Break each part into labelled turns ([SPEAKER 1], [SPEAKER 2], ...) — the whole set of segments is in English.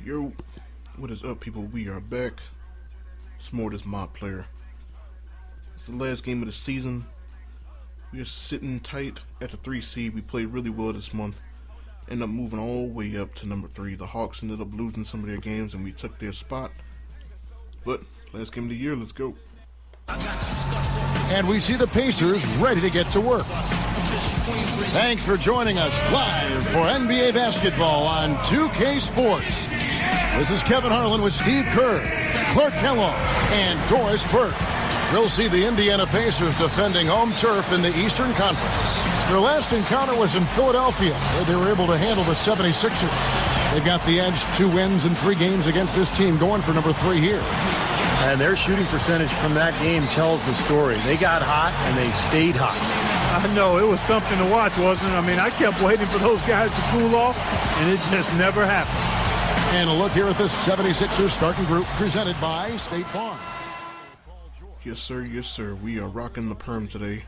[SPEAKER 1] Yo, what is up, people? We are back. It's more this mod player. It's the last game of the season. We are sitting tight at the 3 seed. We played really well this month. Ended up moving all the way up to number 3. The Hawks ended up losing some of their games and we took their spot. But last game of the year, let's go.
[SPEAKER 2] And we see the Pacers ready to get to work. Thanks for joining us live for NBA basketball on 2K Sports. This is Kevin Harlan with Steve Kerr, Clark Kellogg, and Doris Burke. We'll see the Indiana Pacers defending home turf in the Eastern Conference. Their last encounter was in Philadelphia, where they were able to handle the 76ers. They've got the edge, 2 wins in 3 games against this team, going for number 3 here.
[SPEAKER 3] And their shooting percentage from that game tells the story. They got hot, and they stayed hot.
[SPEAKER 4] I know, it was something to watch, wasn't it? I mean, I kept waiting for those guys to cool off, and it just never happened.
[SPEAKER 2] And a look here at this 76ers starting group presented by State Farm.
[SPEAKER 1] Yes, sir. Yes, sir. We are rocking the perm today.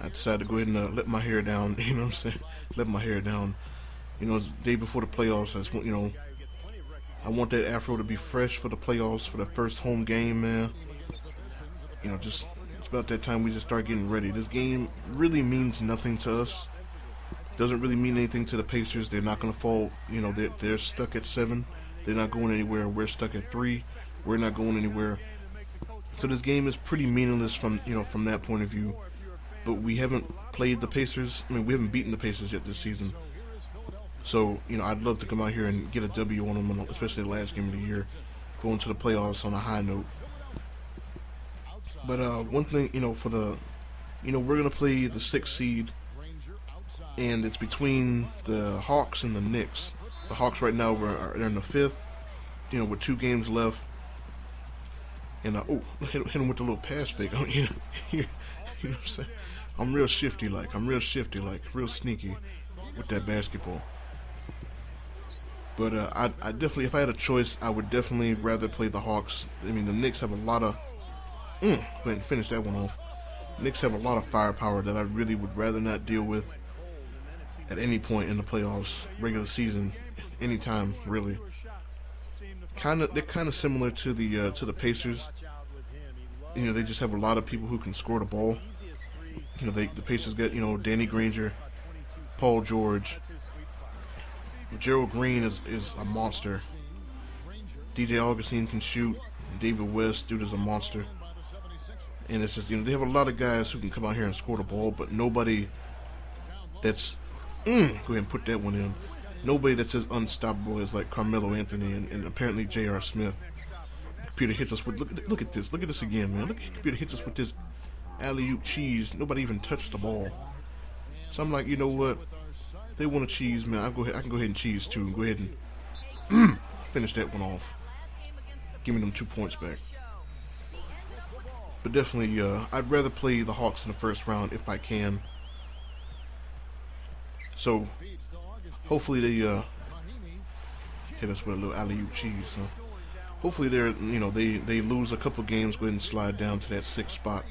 [SPEAKER 1] I decided to go ahead and let my hair down. You know what I'm saying? Let my hair down. You know, it's the day before the playoffs. I want that afro to be fresh for the playoffs, for the first home game, man. You know, it's about that time we just start getting ready. This game really means nothing to us. Doesn't really mean anything to the Pacers. They're not going to fall. You know, they're stuck at 7. They're not going anywhere. We're stuck at 3. We're not going anywhere. So this game is pretty meaningless from that point of view. But we haven't played the Pacers. I mean, we haven't beaten the Pacers yet this season. So, you know, I'd love to come out here and get a W on them, especially the last game of the year, going to the playoffs on a high note. But one thing, we're going to play the 6th seed, and it's between the Hawks and the Knicks. The Hawks right now are in the 5th, with 2 games left. And hit him with the little pass fake. You know what I'm saying? I'm real shifty like, real sneaky with that basketball. But I definitely, if I had a choice, I would definitely rather play the Hawks. I mean, the Knicks have a lot of. Go ahead and finish that one off. Knicks have a lot of firepower that I really would rather not deal with at any point in the playoffs, regular season, anytime really. They're kind of similar to the Pacers. You know, they just have a lot of people who can score the ball. You know, the Pacers got Danny Granger, Paul George. Gerald Green is a monster. DJ Augustine can shoot. David West, dude, is a monster. And it's just, they have a lot of guys who can come out here and score the ball, but nobody that's go ahead and put that one in. Nobody that's as unstoppable as like Carmelo Anthony and apparently J.R. Smith. The computer hits us with look at this again, man. Look, the computer hits us with this alley-oop cheese. Nobody even touched the ball. So I'm like, you know what? They want a cheese, man. I can go ahead and cheese too. Go ahead and finish that one off. Give me them 2 points back. But definitely, I'd rather play the Hawks in the first round if I can. So hopefully they hit us with a little alley-oop cheese. So hopefully they lose a couple games, go ahead and slide down to that 6th spot.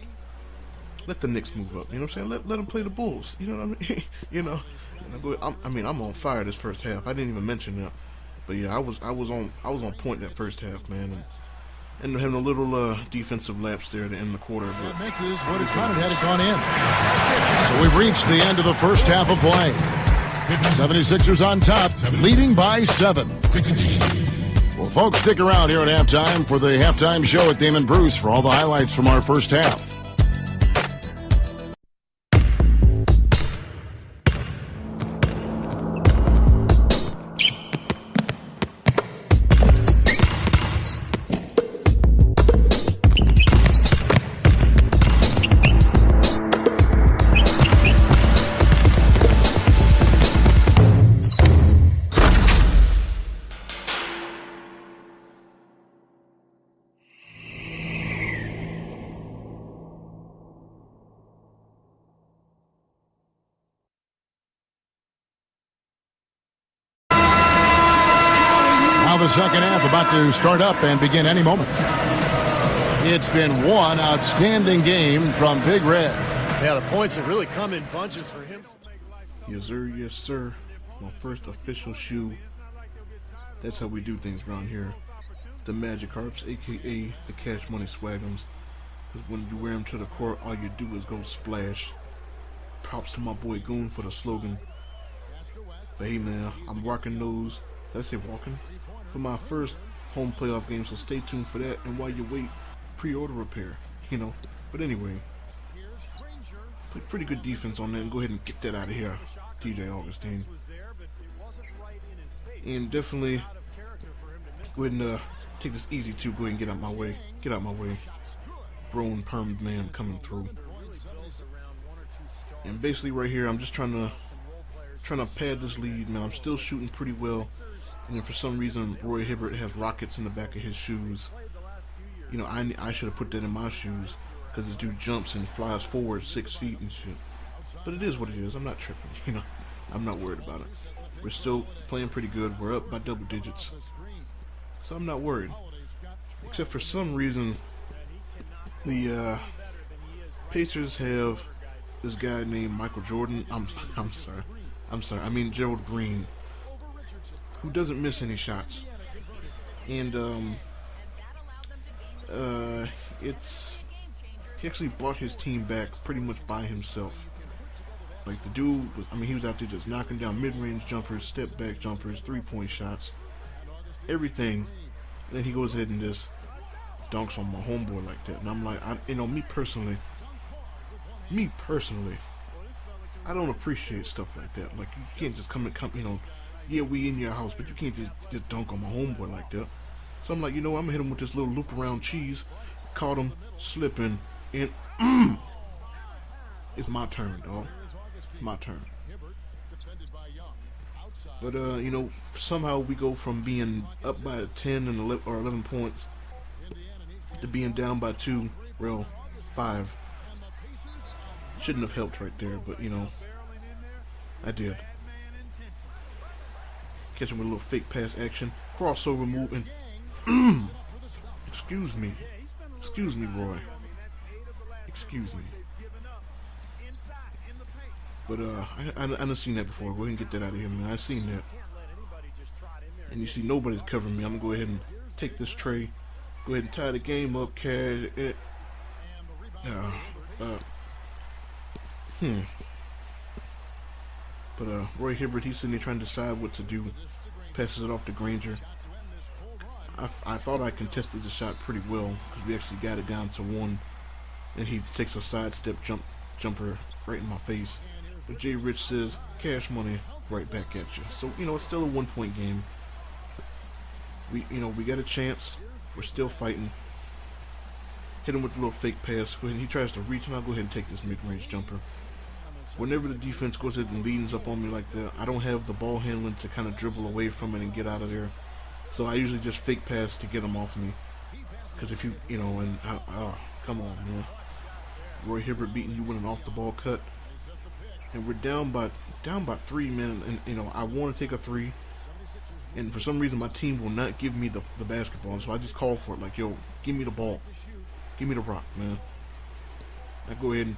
[SPEAKER 1] Let the Knicks move up. You know what I'm saying? Let them play the Bulls. You know what I mean? I'm on fire this first half. I didn't even mention that, but yeah, I was on point that first half, man, and having a little defensive lapse there to end the quarter. But
[SPEAKER 2] misses what it counted had it gone in. So we've reached the end of the first half of play. 76ers on top, leading by 7. Well, folks, stick around here at halftime for the halftime show at Damon Bruce for all the highlights from our first half. The second half about to start up and begin any moment. It's been one outstanding game from Big Red.
[SPEAKER 3] Yeah, the points have really come in bunches for him.
[SPEAKER 1] Yes, sir. Yes, sir. My first official shoe That's how we do things around here. The Magic Harps, aka the Cash Money Swagums. Because when you wear them to the court, all you do is go splash. Props to my boy Goon for the slogan. But hey man, I'm rocking those, did I say walking? For my first home playoff game, so stay tuned for that. And while you wait, pre-order repair, you know. But anyway, put pretty good defense on that and go ahead and get that out of here, DJ Augustine. And definitely go ahead and take this easy too. Go ahead and get out my way. Get out my way. Grown permed man coming through. And basically right here, I'm just trying to pad this lead, man. I'm still shooting pretty well. And then for some reason, Roy Hibbert has rockets in the back of his shoes. You know, I should have put that in my shoes, because this dude jumps and flies forward 6 feet and shit. But it is what it is. I'm not tripping, you know. I'm not worried about it. We're still playing pretty good. We're up by double digits. So I'm not worried. Except for some reason, the Pacers have this guy named Michael Jordan. I'm sorry. I mean Gerald Green, who doesn't miss any shots. And he actually brought his team back pretty much by himself. Like the dude was, he was out there just knocking down mid-range jumpers, step-back jumpers, three-point shots, everything. And then he goes ahead and just dunks on my homeboy like that. And I'm like, me personally, I don't appreciate stuff like that. Like, you can't just come, yeah, we in your house, but you can't just dunk on my homeboy like that. So I'm like, I'm gonna hit him with this little loop around cheese. Caught him slipping, and it's my turn, dog. My turn. But somehow we go from being up by 10 and 11 points to being down by 2, 5. Shouldn't have helped right there, but I did. Catch him with a little fake pass action, crossover move, and excuse me, Roy. Excuse me. But I done seen that before. Go ahead and get that out of here, man. I've seen that. And you see nobody's covering me. I'm gonna go ahead and take this tray. Go ahead and tie the game up, cash it. But Roy Hibbert, he's sitting there trying to decide what to do. Passes it off to Granger. I thought I contested the shot pretty well, because we actually got it down to 1. And he takes a sidestep jumper right in my face. But Jay Rich says, cash money right back at you. So, it's still a 1-point game. We got a chance. We're still fighting. Hit him with a little fake pass. Go ahead and he tries to reach, and I'll go ahead and take this mid-range jumper. Whenever the defense goes ahead and leans up on me like that, I don't have the ball handling to kind of dribble away from it and get out of there. So I usually just fake pass to get them off me. Because if come on, man. Roy Hibbert beating you with an off-the-ball cut. And we're down by 3, man. And, I want to take a 3. And for some reason, my team will not give me the basketball. So I just call for it. Like, yo, give me the ball. Give me the rock, man. I go ahead and,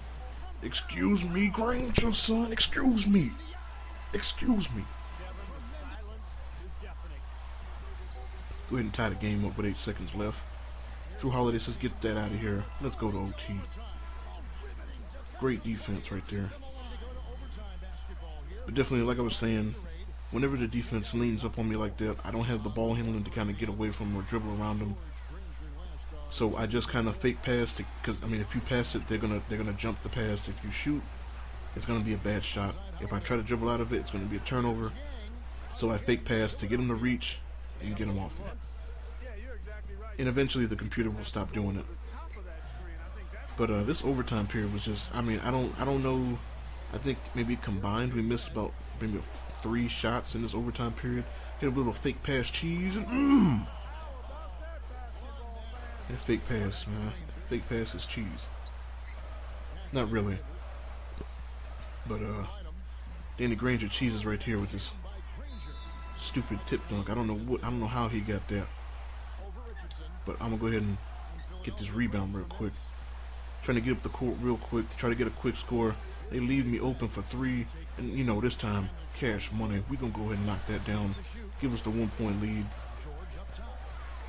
[SPEAKER 1] excuse me, Granger, son. Excuse me. Go ahead and tie the game up with 8 seconds left. Drew Holiday says, get that out of here. Let's go to OT. Great defense right there. But definitely, like I was saying, whenever the defense leans up on me like that, I don't have the ball handling to kind of get away from them or dribble around them. So I just kind of fake pass, because if you pass it, they're gonna jump the pass. If you shoot, it's gonna be a bad shot. If I try to dribble out of it, it's gonna be a turnover. So I fake pass to get them to reach and get them off me. And eventually the computer will stop doing it. But this overtime period was just, I don't know. I think maybe combined we missed about maybe 3 shots in this overtime period. Hit a little fake pass cheese and that fake pass, man. Fake pass is cheese. Not really. But Danny Granger cheeses right here with this stupid tip dunk. I don't know how he got that. But I'm gonna go ahead and get this rebound real quick. Trying to get up the court real quick. Try to get a quick score. They leave me open for 3, and you know, this time, cash money. We're going to go ahead and knock that down. Give us the 1-point lead.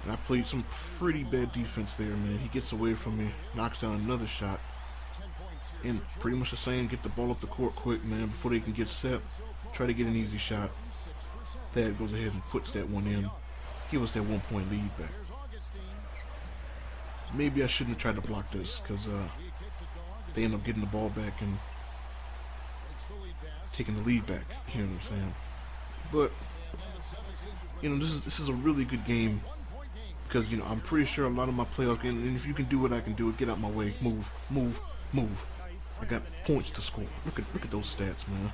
[SPEAKER 1] And I played some pretty bad defense there, man. He gets away from me, knocks down another shot. And pretty much the same, get the ball up the court quick, man, before they can get set. Try to get an easy shot. Thad goes ahead and puts that one in. Give us that 1-point lead back. Maybe I shouldn't have tried to block this, because they end up getting the ball back and taking the lead back. You know what I'm saying? But, you know, this is a really good game. Because, you know, I'm pretty sure a lot of my playoff games, and if you can do it, I can do it. Get out my way. Move, move, move. I got points to score. Look at those stats, man.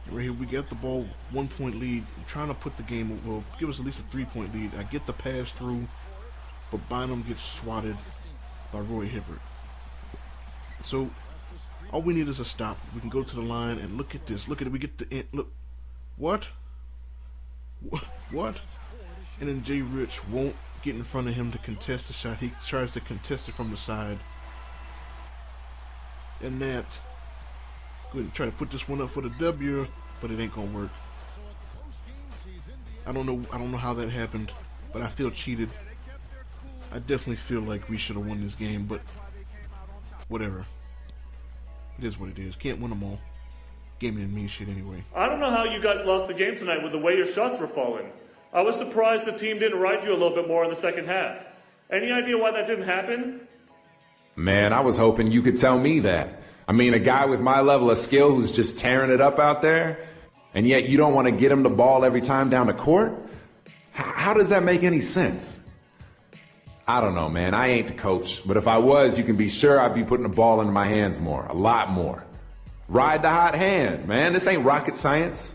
[SPEAKER 1] Right here, we get the ball, 1-point lead. I'm trying to put the game, well, give us at least a 3-point lead. I get the pass through, but Bynum gets swatted by Roy Hibbert. So, all we need is a stop. We can go to the line, and look at this. Look at it. We get the end. Look. What? What? And then Jay Rich won't get in front of him to contest the shot. He tries to contest it from the side. And that, go ahead and try to put this one up for the W, but it ain't gonna work. I don't know how that happened, but I feel cheated. I definitely feel like we should have won this game, but whatever. It is what it is. Can't win them all. Game didn't mean shit anyway.
[SPEAKER 5] I don't know how you guys lost the game tonight with the way your shots were falling. I was surprised the team didn't ride you a little bit more in the second half. Any idea why that didn't happen?
[SPEAKER 6] Man, I was hoping you could tell me that. I mean, a guy with my level of skill who's just tearing it up out there, and yet you don't want to get him the ball every time down the court? How does that make any sense? I don't know, man. I ain't the coach, but if I was, you can be sure I'd be putting the ball into my hands more, a lot more. Ride the hot hand, man. This ain't rocket science.